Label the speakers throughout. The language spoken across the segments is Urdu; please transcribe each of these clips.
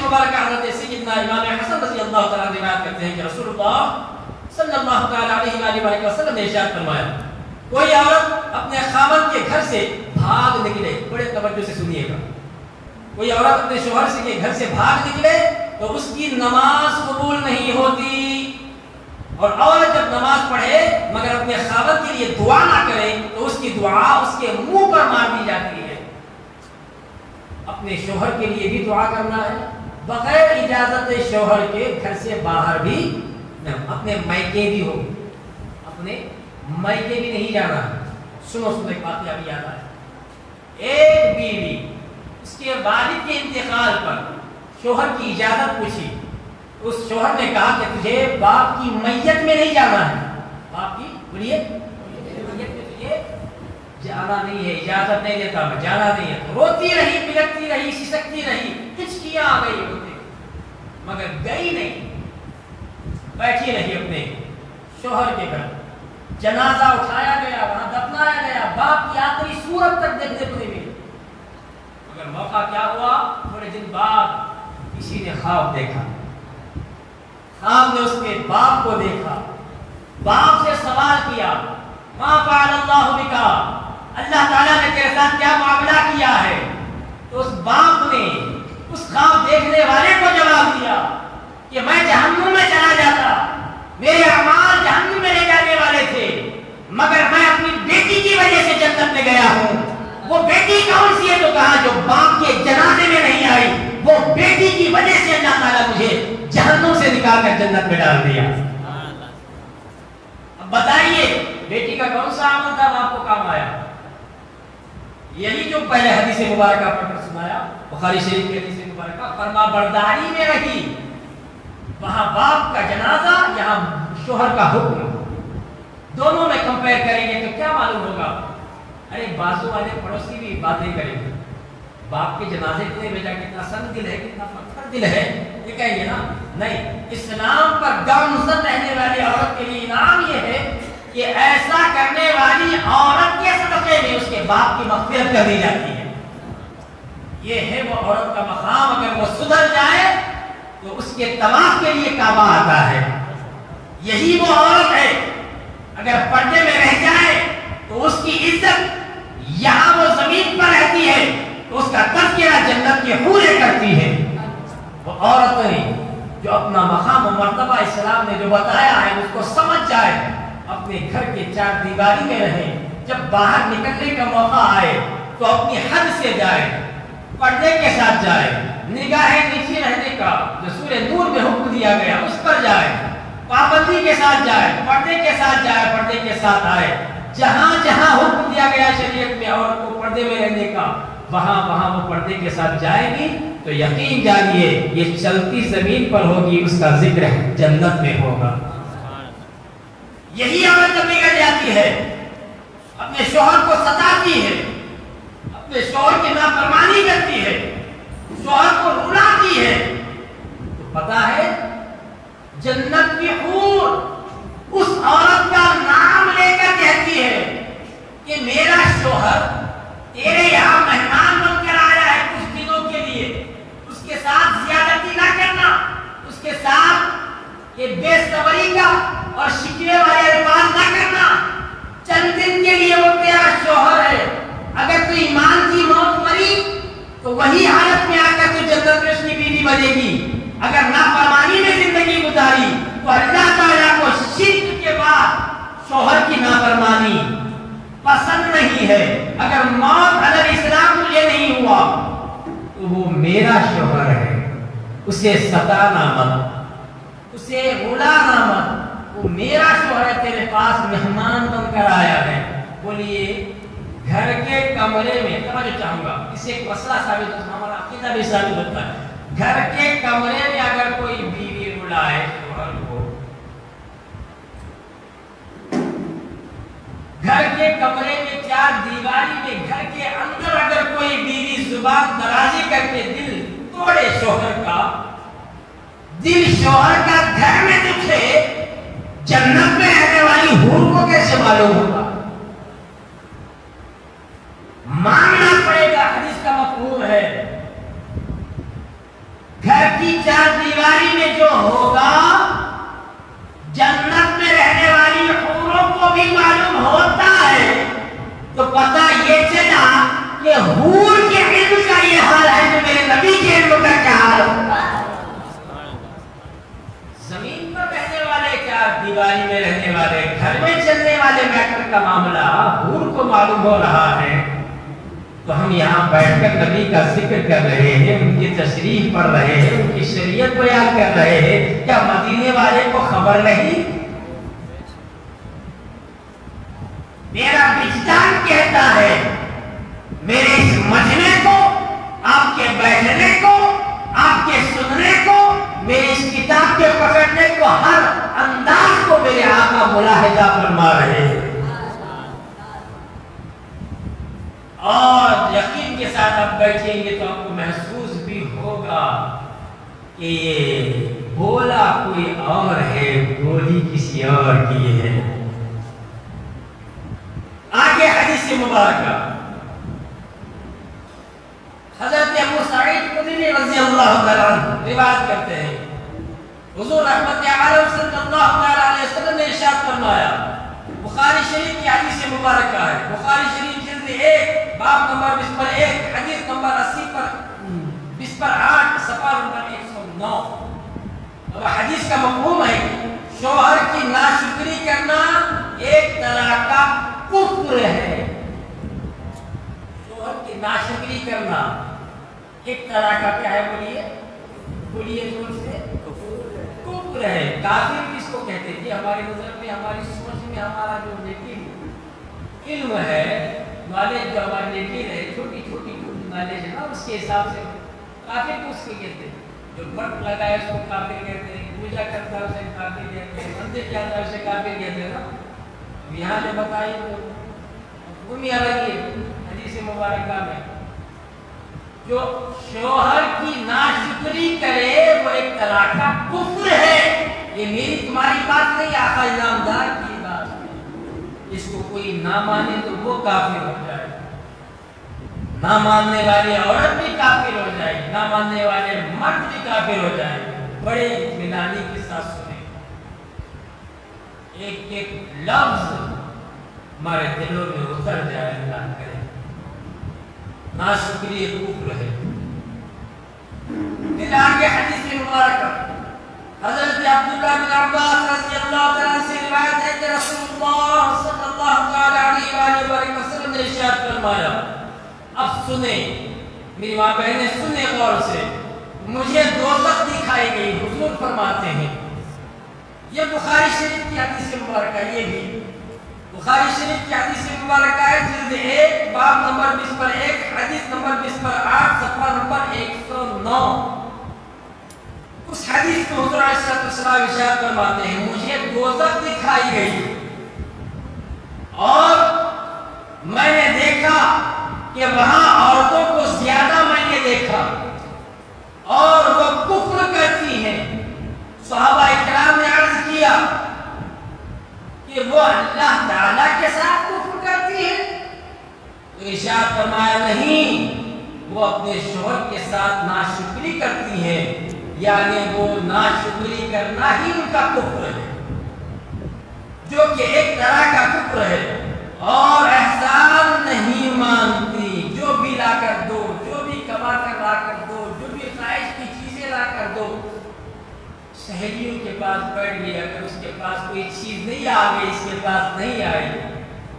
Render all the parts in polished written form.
Speaker 1: مبارکہ حضرت سیدنا امام حسن رضی اللہ تعالیٰ عنہ روایت کرتے ہیں کہ رسول اللہ صلی اللہ تعالیٰ علیہ وآلہ وسلم نے ارشاد فرمایا کوئی عورت اپنے خاوند کے گھر سے بھاگ نکلے، بڑے توجہ سے سنیے گا، کوئی عورت اپنے شوہر سے کے گھر سے بھاگ نکلے تو اس کی نماز قبول نہیں ہوتی، اور عورت جب نماز پڑھے مگر اپنے خاوند کے لیے دعا نہ کرے تو اس کی دعا اس کے منہ پر مار دی جاتی ہے۔ اپنے شوہر کے لیے بھی دعا کرنا ہے، بغیر اجازت شوہر کے گھر سے باہر بھی، اپنے میکے بھی ہو، اپنے میکے بھی نہیں جانا ہے۔ سنو ایک بات ابھی یاد آئے، ایک بیوی اس کے والد کے انتقال پر شوہر کی اجازت پوچھی، اس شوہر نے کہا کہ تجھے باپ کی میت میں نہیں جانا ہے، باپ کی بولیے میت میں تجھے جانا نہیں ہے، اجازت نہیں دیتا، میں جانا نہیں ہے۔ روتی رہی، پلکتی رہی، سسکتی رہی، ہچکیاں آ گئی ہوتے مگر گئی نہیں، بیٹھی رہی اپنے شوہر کے گھر۔ جنازہ اٹھایا گیا، وہاں دفنایا گیا، باپ کی آخری صورت تک دیکھنے کو نہیں ملی، مگر موقع کیا ہوا، تھوڑے دن بعد کسی نے خواب دیکھا، خواب نے اس کے باپ کو دیکھا، باپ سے سوال کیا ما فعل اللہ بکا، اللہ تعالیٰ نے تیرے ساتھ کیا معاملہ کیا ہے؟ تو اس باپ نے اس خواب دیکھنے والے کو جواب دیا کہ میں جہنم میں چلا جاتا، میرے اعمال جہنم میں لے جانے والے تھے، مگر میں اپنی بیٹی کی وجہ سے جنت میں گیا ہوں۔ وہ بیٹی کون سی ہے؟ تو کہا جو باپ کے جنازے میں نہیں آئی، وہ بیٹی کی وجہ سے اللہ تعالیٰ مجھے جہنم سے نکال کر جنت میں ڈال دیا۔ اب بتائیے بیٹی کا کون سا عمل تھا باپ کو کام آیا؟ یہی جو پہلے حدیث مبارکہ پڑھ کر سنایا، بخاری شریف کی حدیث مبارکہ، فرما برداری میں رہی، وہاں باپ کا جنازہ، یہاں شوہر کا حکم، دونوں میں کمپیئر کریں گے تو کیا معلوم ہوگا؟ ارے بازو والے پڑوسی بھی باتیں کریں گے، باپ کے جنازے کو نہیں بھیجا، کتنا سن دل ہے، کتنا پتھر دل ہے، یہ کہیں گے نا؟ نہیں، اسلام پر گامزن رہنے والی عورت کے لیے انعام یہ ہے کہ ایسا کرنے والی عورت کے صدقے میں اس کے باپ کی مغفرت کر دی جاتی ہے۔ یہ ہے وہ عورت کا مقام، اگر وہ سدھر جائے تو اس کے طواف کے لیے کعبہ آتا ہے۔ یہی وہ عورت ہے اگر پردے میں رہ جائے تو اس کی عزت یہاں وہ زمین پر رہتی ہے تو اس کا تذکرہ جنت کے حوریں کرتی ہے۔ وہ عورتیں جو اپنا مقام و مرتبہ اسلام نے جو بتایا ہے اس کو سمجھ جائے، اپنے گھر کے چار دیواری میں رہیں، جب باہر نکلنے کا موقع آئے تو اپنی حد سے جائے، پردے کے ساتھ جائے، نگاہیں نیچے رہنے کا جو سورہ نور میں حکم دیا گیا اس پر جائے، پابندی کے ساتھ جائے، پردے کے ساتھ جائے، پردے کے ساتھ آئے۔ جہاں جہاں حکم دیا گیا شریعت میں عورت کو پردے میں رہنے کا، وہاں وہاں وہ پردے کے ساتھ جائے گی تو یقین جانیے یہ چلتی زمین پر ہوگی، اس کا ذکر جنت میں ہوگا۔ یہی عورت جب بگڑ جاتی ہے، اپنے شوہر کو ستاتی ہے، اپنے شوہر کی نافرمانی کرتی ہے، شوہر کو رلاتی ہے، تو پتا ہے جنت کی حور اس عورت کا نام لے کر کہتی ہے کہ میرا شوہر تیرے یہاں مہمان بن کر آیا ہے کچھ دنوں کے لیے، اس کے ساتھ زیادتی نہ کرنا، اس کے ساتھ یہ بے صبری کا اور شکوے والے الفاظ نہ کرنا، چند دن کے لیے وہ تیرا شوہر ہے، اگر تو ایمان کی موت مری تو وہی حالت میں آ کر تو جنت میں اس کی بیوی بنے گی، اگر نافرمانی میں زندگی گزاری تو اللہ تعالیٰ کو شرک کے بعد شوہر کی نافرمانی پسند نہیں ہے۔ اگر موت علی الاسلام تجھے نہیں ہوا تو وہ میرا شوہر ہے، اسے ستانا مت، اسے رلانا مت، وہ میرا شوہر ہے، تیرے پاس مہمان بن کر آیا ہے۔ بولیے گھر کے کمرے میں، توجہ چاہوں گا، اس سے ایک مسئلہ ثابت ہوتا ہے، ہمارا عقیدہ بھی ثابت ہوتا ہے، گھر کے کمرے میں اگر کوئی بیوی رلائے شوہر کو، گھر کے کمرے میں چار دیواری میں گھر کے اندر اگر کوئی بیوی زبان درازی کر کے دل توڑے شوہر کا، دل شوہر کا گھر میں دکھے، جنت میں رہنے والی حور کو کیسے معلوم ہوگا؟ ماننا پڑے گا، حدیث کا مفہوم ہے گھر کی کا معاملہ حور کو معلوم ہو رہا ہے تو ہم یہاں بیٹھ کر نبی کا ذکر کر رہے ہیں، ان کی تشریح پڑھ رہے ہیں، ان کی شریعت بیان کر رہے ہیں، کیا مدینے والے کو خبر نہیں؟ میرا وجدان کہتا ہے میرے اس مجمع کو، آپ کے بیٹھنے کو، آپ کے سننے کو، میری اس کتاب کے پکڑنے کو، ہر انداز کو میرے آقا ملاحظہ فرما رہے ہیں۔ اور یقین کے ساتھ آپ بیٹھیں گے تو آپ کو محسوس بھی ہوگا کہ یہ بولا کوئی اور ہے، بولی کسی اور کی ہے۔ آگے حدیث مبارکہ حضرت ابو سعید خدری رضی اللہ تعالیٰ عنہ روایت کرتے ہیں، حضور رحمت عالم صلی اللہ علیہ وسلم نے ارشاد فرمایا، بخاری شریف کی حدیث مبارکہ ہے، بخاری شریف جلد 1 باب نمبر 20 پر 1 حدیث نمبر 80 پر 20 پر 8 صفحہ نمبر 109۔ اب حدیث کا مفہوم ہے کہ شوہر کی ناشکری کرنا ایک طرح کا کفر ہے۔ شوہر کی ناشکری کرنا ایک طرح کا کیا ہے؟ بولیے زور سے، کفر ہے۔ کافر کس کو کہتے ہیں؟ ہماری نظر میں، ہماری سوچ میں، ہمارا جو علم ہے، نالج جو ہماری لیکن ہے، چھوٹی چھوٹی نالج ہے نا، اس کے حساب سے کافر کو اس کو کہتے ہیں۔ جو بٹ لگائے اس کو کافر کہتے ہیں، پوجا کرتا ہے اسے کافر کہتے ہیں، مندر جاتا ہے اسے کافر کہتے ہیں نا۔ یہاں جو بتائی تو گمی الگ ہے حدیث مبارکہ میں، جو شوہر کی ناشکری کرے وہ ایک طرح کا کفر ہے۔ یہ میری تمہاری بات نہیں، آقا انعامدار کی بات ہے۔ اس کو کوئی نہ مانے تو وہ کافر ہو جائے، نہ ماننے والی عورت بھی کافر ہو جائے، نہ ماننے والے مرد بھی کافر ہو جائے۔ بڑے اطمینانی کے ساتھ سنیں، ایک ایک لفظ ہمارے دلوں میں اتر جائے، اللہ کرے۔ ناشکری ایک کفر ہے۔ پھر آگے حدیث مبارکہ حضرت عبداللہ بن عباس رضی اللہ عنہ سے روایت ہے کہ رسول اللہ صلی اللہ علیہ وآلہ وسلم نے ارشاد فرمایا، اب سنیں میری ماں بہنیں، سنیں غور سے، مجھے دوزخ دکھائی گئی۔ حضور فرماتے ہیں، یہ بخاری شریف کی حدیث مبارکہ، یہ بھی بخاری شریف کی حدیث مبارکہ ہے، جلد 1 باب نمبر 20 پر 1 حدیث نمبر 20 پر 8 صفحہ نمبر 109۔ اس حدیث کو حضور علیہ السلام ارشاد فرماتے ہیں، مجھے دوزخ دکھائی گئی اور میں نے دیکھا کہ وہاں عورتوں کو زیادہ میں نے دیکھا اور وہ کفر کرتی ہیں۔ صحابہ اکرام نے عرض کیا کہ وہ اللہ تعالیٰ کے ساتھ کفر کرتی ہے؟ تو ارشاد فرمایا، نہیں، وہ اپنے شوہر کے ساتھ ناشکری کرتی ہیں، یعنی وہ ناشکری کرنا ہی ان کا کفر ہے، جو کہ ایک طرح کا کفر ہے۔ اور احسان نہیں مانتی، جو بھی لا کر دو، جو بھی کما کر لا کر دو، جو بھی خواہش کی چیزیں لا کر دو۔ سہیلیوں کے پاس بیٹھ گئی، اگر اس کے پاس کوئی چیز نہیں آ گئی، اس کے پاس نہیں آئی،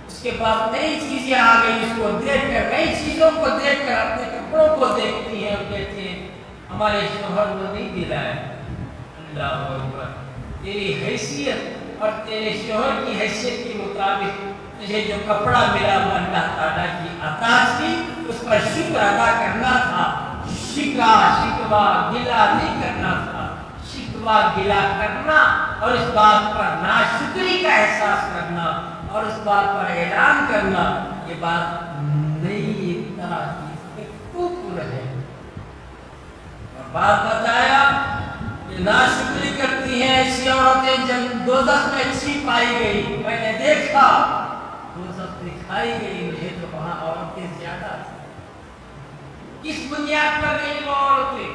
Speaker 1: اس کے پاس نئی چیزیں آ گئی، اس کو دیکھ کر، نئی چیزوں کو دیکھ کر اپنے کپڑوں کو دیکھتی ہیں اور کہتی ہیں ہمارے شوہر نے نہیں دلایا۔ اللہ اکبر، تیری حیثیت اور تیرے شوہر کی حیثیت کے مطابق تجھے جو کپڑا ملا وہ اللہ تعالیٰ کی عطا تھی، اس پر شکر ادا کرنا تھا، شکوہ گلہ نہیں کرنا تھا۔ شکوہ گلہ کرنا اور اس بات پر ناشکری کا احساس کرنا اور اس بات پر اعلان کرنا، یہ بات نئی طرح کی کفر ہے۔ اور بات بتایا کہ ناشکری کرتی ہیں ایسی عورتیں جب دوزخ میں اچھی پائی گئی، میں نے دیکھا دوزخ دکھائی گئی مجھے تو وہاں عورتیں زیادہ تھیں۔ کس بنیاد پر گئی وہ عورتیں؟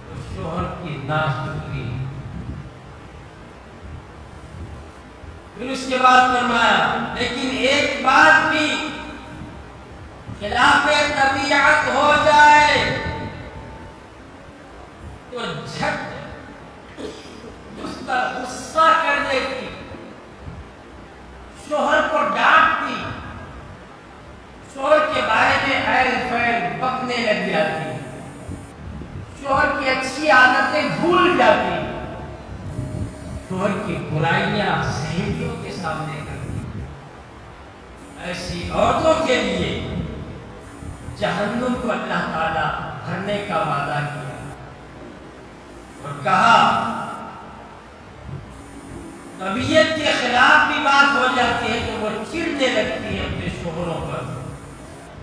Speaker 1: تو شوہر کی ناشکری۔ پھر اس کے بعد فرمایا، لیکن ایک بات بھی خلاف طبیعت ہو جائے تو جھٹ اس کا غصہ کر دیتی، شوہر کو ڈانٹ بھول جاتی، شوہر کی برائیاں سہیلیوں کے سامنے کرتی، ایسی عورتوں کے لیے جہنم کو اللہ تعالیٰ بھرنے کا وعدہ کیا اور کہا طبیعت کے خلاف بھی بات ہو جاتی ہے تو وہ چڑنے لگتی ہے اپنے شوہروں پر،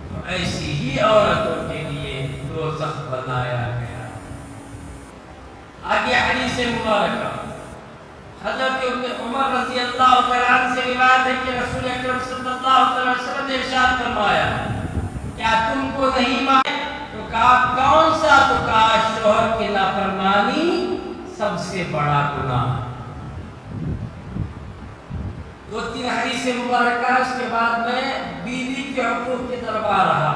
Speaker 1: تو ایسی ہی عورتوں کے لیے دوزخ بنایا گیا۔ آگے حدیث مبارکہ حضرت عمر رضی اللہ تعالیٰ عنہ سے روایت ہے کہ رسول اکرم صلی اللہ علیہ وسلم نے ارشاد فرمایا کیا تم کو نہیں معلوم؟ تو کہا کون سا؟ تو کہا شوہر کی نافرمانی سب سے بڑا گناہ۔ دو تین حدیث مبارکہ اس کے بعد میں بیوی کے حقوق کی طرف آ رہا،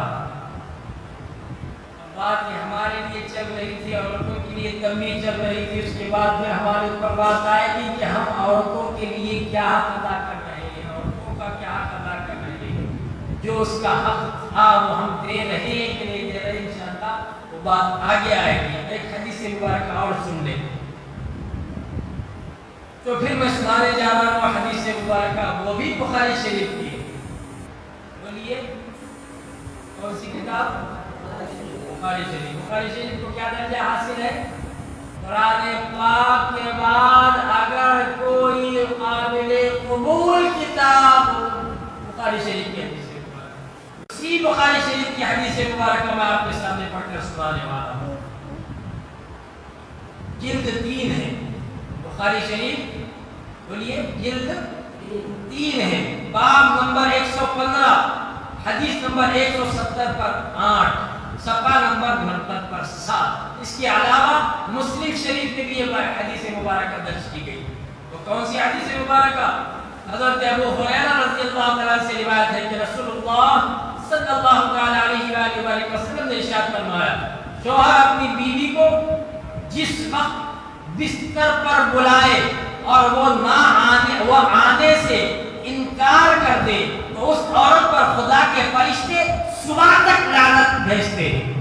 Speaker 1: بات یہ ہمارے لیے چل رہی تھی، عورتوں کے لیے تنبیہ چل رہی تھی، اس کے بعد میں ہمارے اوپر بات آئے گی کہ ہم عورتوں کے لیے کیا حق ادا کر رہے ہیں، عورتوں کا کیا حق ادا کر رہے ہیں، جو اس کا حق تھا وہ ہم دے رہے ہیں کہ نہیں دے رہے، انشاءاللہ وہ بات آگے آئے گی۔ ایک حدیث مبارکہ اور سن لیں تو پھر میں سنانے جا رہا ہوں حدیث مبارکہ، وہ بھی بخاری شریف کی ہے۔ بولیے کون سی کتاب؟ بخاری شریف۔ بخاری شریف کو کیا درجہ حاصل ہے؟ قرآن پاک کے بعد اگر کوئی قابل قبول کتاب بخاری شریف کی حدیث مبارکہ، اسی بخاری شریف کی حدیث مبارکہ میں آپ کے سامنے پڑھ کر سنانے والا ہوں۔ جلد 3 ہے بخاری شریف، بولیے جلد 3 ہے، باب نمبر 115، حدیث نمبر 170 پر 8، صفحہ نمبر 69 پر 7۔ اس کے علاوہ مسلم شریف میں بھی یہ حدیث مبارکہ درج کی گئی۔ تو کون سی حدیث مبارکہ؟ حضرت ابو ہریرہ رضی اللہ تعالیٰ سے روایت ہے کہ رسول اللہ صلی اللہ تعالیٰ علیہ وآلہ وسلم نے ارشاد فرمایا شوہر اپنی بیوی کو جس وقت بستر پر بلائے اور وہ آنے سے انکار کر دے تو اس عورت پر خدا کے فرشتے صبح تک لعنت بھیجتے ہیں۔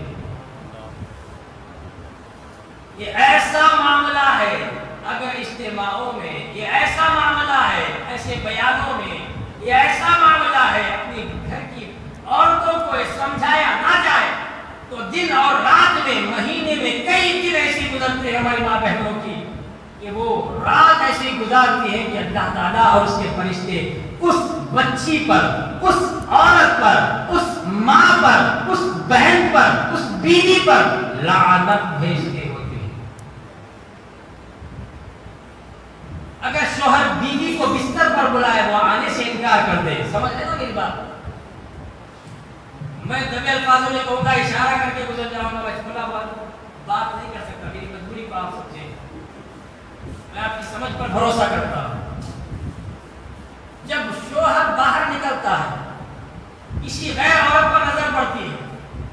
Speaker 1: یہ ایسا معاملہ ہے، اگر اجتماعوں میں یہ ایسا معاملہ ہے، ایسے بیانوں میں یہ ایسا معاملہ ہے، اپنی گھر کی عورتوں کو سمجھایا نہ جائے تو دن اور رات میں، مہینے میں کئی دن ایسے گزرتے ہیں ہماری ماں بہنوں کی کہ وہ رات ایسی گزارتی ہے کہ اللہ تعالیٰ اور اس کے فرشتے اس بچی پر، اس عورت پر، اس ماں پر، اس بہن پر، اس بیوی پر لعنت بھیجتے ہوتے ہیں۔ اگر شوہر بیوی کو بستر پر بلائے، وہ آنے سے انکار کر دے، سمجھ لیں نا میری بات؟ میں دبے الفاظوں میں کہوں گا، اشارہ کر کے گزر جاؤں گا، میں کھلا بات نہیں کر سکتا، میری مجبوری کو آپ سمجھیں، میں آپ کی سمجھ پر بھروسہ کرتا ہوں۔ جب شوہر باہر نکلتا ہے، کسی غیر عورت پر نظر پڑتی ہے،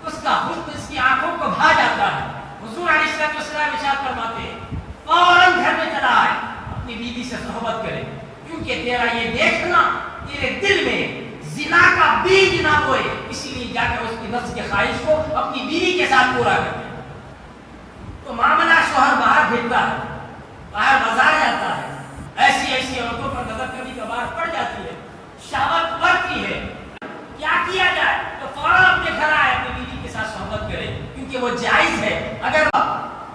Speaker 1: اس کا حسن اس کی آنکھوں کو بھا جاتا ہے، حضور علیہ السلام ارشاد فرماتے ہیں فوراً گھر میں چلا آئے، اپنی بیوی سے صحبت کرے، کیونکہ تیرا یہ دیکھنا تیرے دل میں زنا کا بیج نہ بوئے، اسی لیے جا کر اس کی نفس کی خواہش کو اپنی بیوی کے ساتھ پورا کرتے ہیں۔ تو معاملہ شوہر باہر پھرتا ہے، باہر بازار جاتا ہے، ایسی ایسی عورتوں پر نظر کبھی کبھار پڑ جاتی ہے، شہوت بڑھتی ہے، کیا کیا جائے؟ تو فوراً اپنے گھر آئے، اپنی بیوی کے ساتھ صحبت کرے، کیونکہ وہ جائز ہے۔ اگر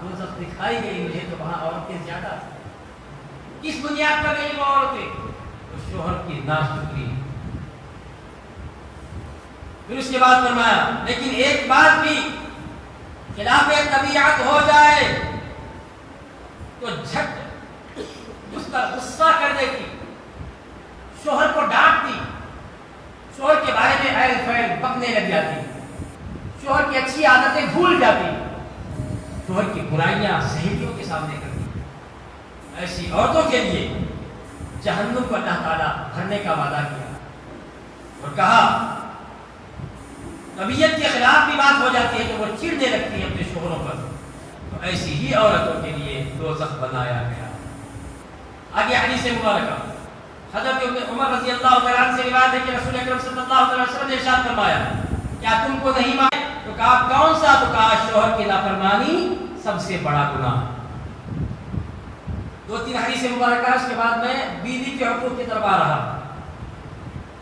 Speaker 1: دوزخ دکھائی گئی مجھے تو وہاں عورتیں زیادہ تھیں، کس بنیاد پر گئی وہ عورتیں؟ تو شوہر کی ناشکری۔ پھر اس کے بعد فرمایا لیکن ایک بات بھی خلاف طبیعت ہو جائے تو جھٹ اس کا غصہ کر دیتی، شوہر کو ڈانٹتی، شوہر کے بارے میں ایل فیل بکنے لگ جاتی، شوہر کی اچھی عادتیں بھول جاتی، شوہر کی برائیاں سہیلیوں کے سامنے کرتی۔ ایسی عورتوں کے لیے جہنم کو اللہ تعالیٰ بھرنے کا وعدہ کیا اور کہا طبیعت کے خلاف بھی بات ہو جاتی ہے تو وہ چڑنے لگتی ہے اپنے شوہروں پر، تو ایسی ہی عورتوں کے لیے دوزخ بنایا گیا۔ آگے حدیث مبارکہ حضرت عمر رضی اللہ تعالیٰ عنہ سے روایت ہے کہ رسول اکرم صلی اللہ علیہ وسلم نے ارشاد فرمایا کیا تم کو نہیں معلوم؟ تو کہا کون سا؟ تو کہا شوہر کی نافرمانی سب سے بڑا گناہ۔ دو تین حدیث مبارکہ اس کے بعد میں بیوی کے حقوق کی طرف آ رہا.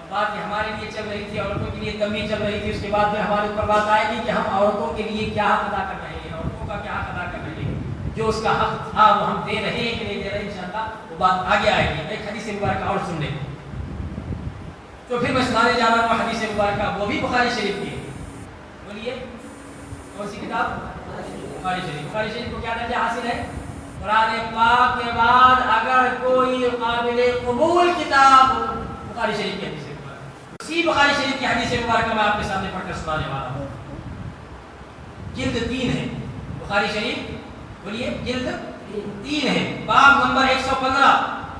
Speaker 1: بات ہمارے لیے چل رہی تھی, عورتوں کے لیے تنبیہ چل رہی تھی. اس کے بعد میں ہمارے اوپر بات آئے گی کہ ہم عورتوں کے لیے کیا حق ادا کر رہے ہیں, عورتوں کا کیا حق ادا کر رہے ہیں, جو اس کا حق تھا وہ ہم دے رہے ہیں کہ نہیں دے رہے. انشاءاللہ وہ بات آگے آئے گی. ایک حدیث مبارکہ اور سن لیں. تو پھر میں سنانے جا رہا ہوں حدیث مبارکہ, وہ بھی بخاری شریف کی ہے. بولیے کون سی کتاب؟ بخاری شریف. بخاری شریف کو کیا درجہ حاصل ہے؟ قرآن پاک کے بعد اگر کوئی قابل قبول کتاب بخاری شریف کی حدیث مبارکہ. اسی بخاری شریف کی حدیث مبارکہ میں آپ کے سامنے پڑھ کر سنانے والا ہوں. جلد 3 ہے بخاری شریف. بولیے جلد 3 ہے. باب نمبر 115,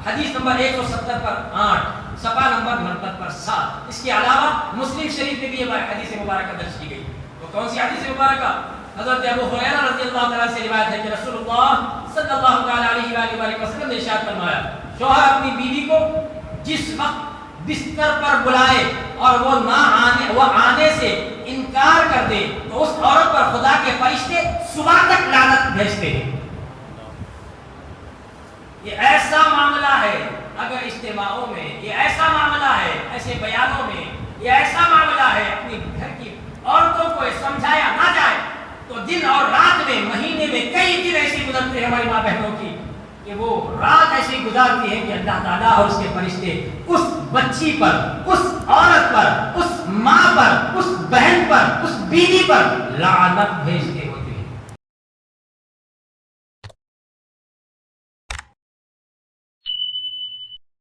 Speaker 1: حدیث نمبر 170 پر 8, صفحہ نمبر 69 پر 7. اس کے علاوہ مسلم شریف میں بھی یہ حدیث مبارکہ درج کی گئی. وہ کون سی حدیث مبارکہ؟ حضرت ابو ہریرہ رضی اللہ تعالیٰ سے روایت ہے کہ رسول اللہ صلی اللہ تعالیٰ علیہ وآلہ وسلم نے ارشاد فرمایا, شوہر اپنی بیوی کو جس وقت بستر پر بلائے اور وہ آنے سے انکار کر دے تو اس عورت پر خدا کے فرشتے صبح تک لعنت بھیجتے ہیں. یہ ایسا معاملہ ہے, اگر اجتماعوں میں یہ ایسا معاملہ ہے, ایسے بیانوں میں یہ ایسا معاملہ ہے, اپنی گھر کی عورتوں کو سمجھایا نہ جائے تو دن اور رات میں, مہینے میں کئی دن ایسے گزرتے ہیں ہماری ماں بہنوں کی کہ وہ رات ایسی گزارتی ہے کہ اللہ تعالیٰ اور اس کے فرشتے اس بچی پر, اس عورت پر, اس ماں پر, اس بہن پر, اس بیوی پر لعنت بھیجتے